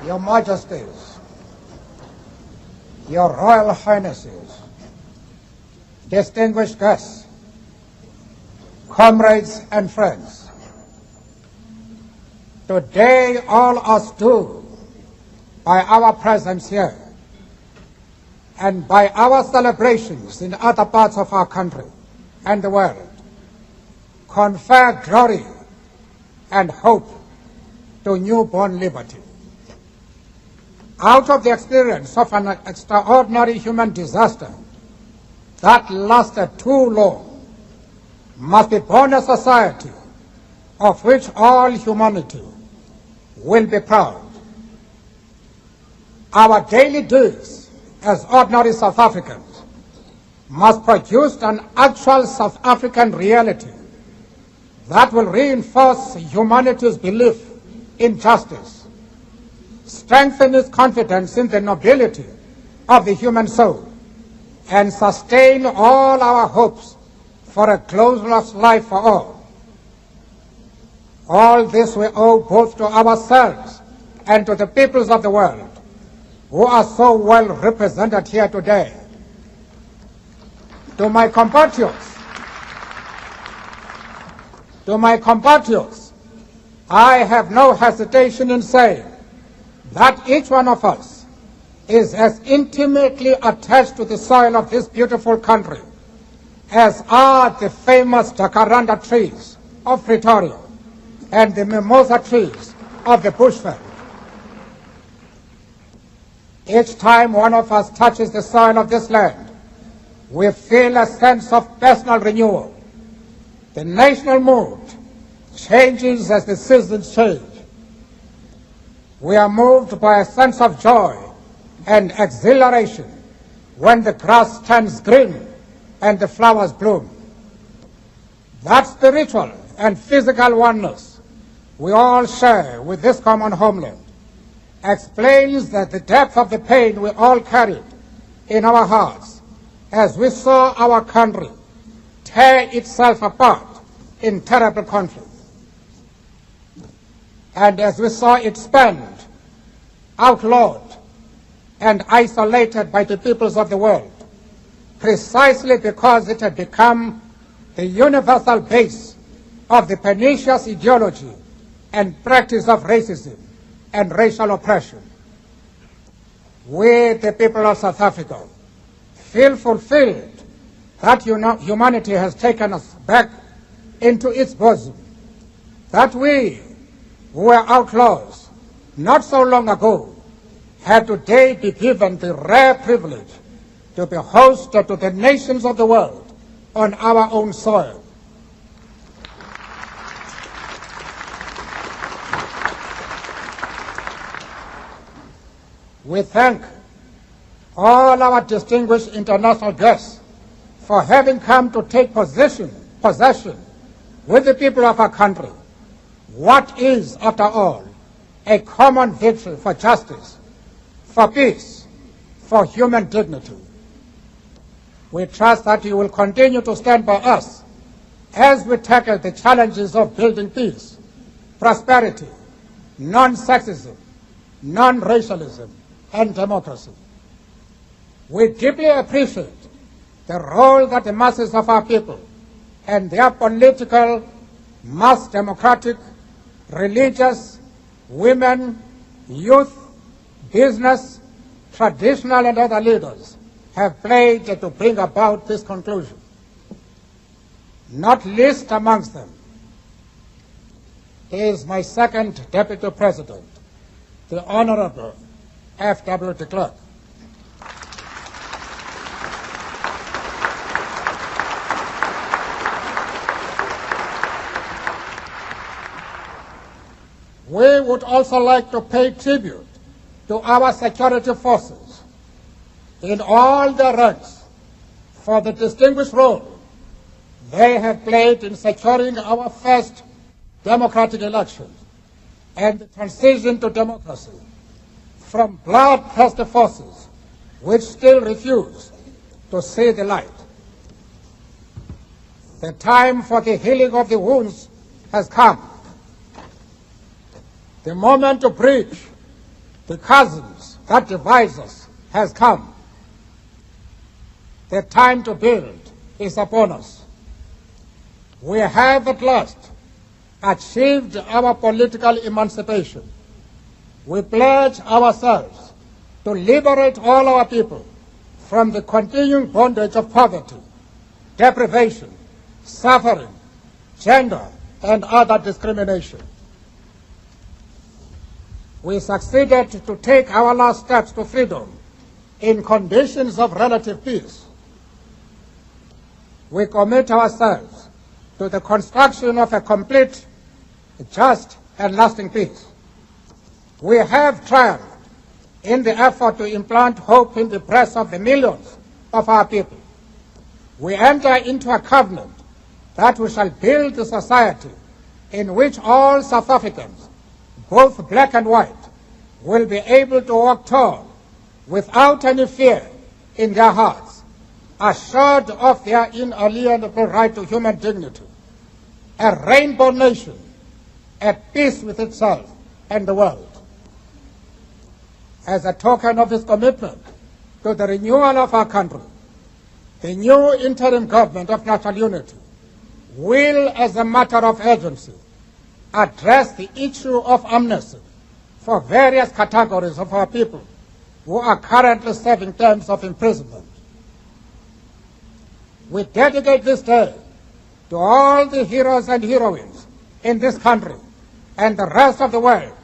Your Majesties, Your Royal Highnesses, distinguished guests, comrades and friends, today all us do, by our presence here and by our celebrations in other parts of our country and the world, confer glory and hope to newborn liberty. Out of the experience of an extraordinary human disaster that lasted too long, must be born a society of which all humanity will be proud. Our daily deeds as ordinary South Africans must produce an actual South African reality that will reinforce humanity's belief in justice, strengthen its confidence in the nobility of the human soul, and sustain all our hopes for a glorious life for all. All this we owe both to ourselves and to the peoples of the world who are so well represented here today. To my compatriots, I have no hesitation in saying that each one of us is as intimately attached to the soil of this beautiful country as are the famous jacaranda trees of Pretoria and the mimosa trees of the Bushveld. Each time one of us touches the soil of this land, we feel a sense of personal renewal. The national mood changes as the seasons change. We are moved by a sense of joy and exhilaration when the grass turns green and the flowers bloom. That spiritual and physical oneness we all share with this common homeland explains that the depth of the pain we all carried in our hearts as we saw our country tear itself apart in terrible conflict, and as we saw it spent, outlawed, and isolated by the peoples of the world, precisely because it had become the universal base of the pernicious ideology and practice of racism and racial oppression. We, the people of South Africa, feel fulfilled that humanity has taken us back into its bosom, that we, who were outlaws not so long ago, have today been given the rare privilege to be hosted to the nations of the world on our own soil. We thank all our distinguished international guests for having come to take possession with the people of our country what is, after all, a common victory for justice, for peace, for human dignity. We trust that you will continue to stand by us as we tackle the challenges of building peace, prosperity, non-sexism, non-racialism, and democracy. We deeply appreciate the role that the masses of our people and their political, mass democratic, religious, women, youth, business, traditional and other leaders have played to bring about this conclusion. Not least amongst them is my second Deputy President, the Honorable F.W. de Klerk. We would also like to pay tribute to our security forces in all their ranks for the distinguished role they have played in securing our first democratic elections and the transition to democracy from bloodthirsty forces which still refuse to see the light. The time for the healing of the wounds has come. The moment to bridge The chasms that divide us has come. The time to build is upon us. We have at last achieved our political emancipation. We pledge ourselves to liberate all our people from the continuing bondage of poverty, deprivation, suffering, gender, and other discrimination. We succeeded to take our last steps to freedom in conditions of relative peace. We commit ourselves to the construction of a complete, just, and lasting peace. We have triumphed in the effort to implant hope in the breasts of the millions of our people. We enter into a covenant that we shall build a society in which all South Africans, both black and white, will be able to walk tall without any fear in their hearts, assured of their inalienable right to human dignity, a rainbow nation at peace with itself and the world. As a token of this commitment to the renewal of our country, the new interim government of national unity will, as a matter of urgency, address the issue of amnesty for various categories of our people who are currently serving terms of imprisonment. We dedicate this day to all the heroes and heroines in this country and the rest of the world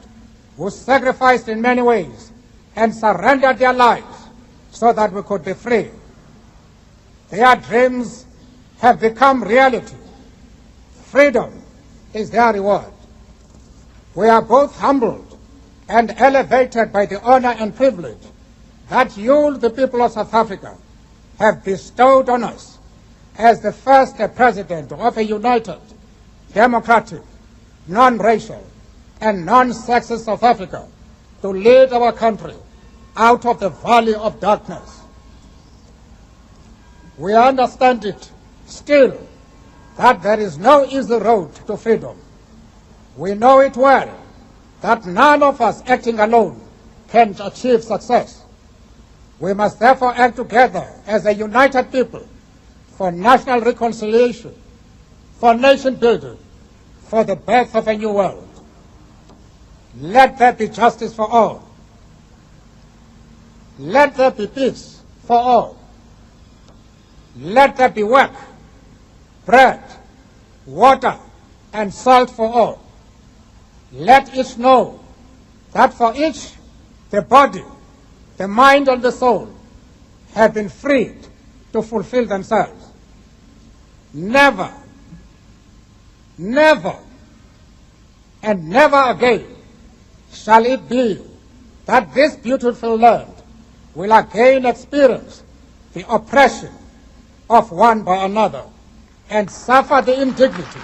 who sacrificed in many ways and surrendered their lives so that we could be free. Their dreams have become reality. Freedom is their reward. We are both humbled and elevated by the honor and privilege that you, the people of South Africa, have bestowed on us as the first president of a united, democratic, non-racial, and non-sexist South Africa to lead our country out of the valley of darkness. We understand it still that there is no easy road to freedom. We know it well that none of us acting alone can achieve success. We must therefore act together as a united people for national reconciliation, for nation building, for the birth of a new world. Let there be justice for all. Let there be peace for all. Let there be work, bread, water, and salt for all. Let each know that for each, the body, the mind, and the soul have been freed to fulfill themselves. Never, never, and never again shall it be that this beautiful land will again experience the oppression of one by another and suffer the indignity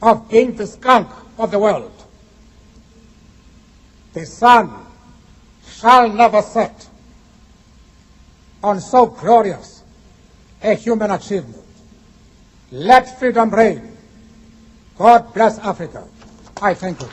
of being the skunk of the world. The sun shall never set on so glorious a human achievement. Let freedom reign. God bless Africa. I thank you.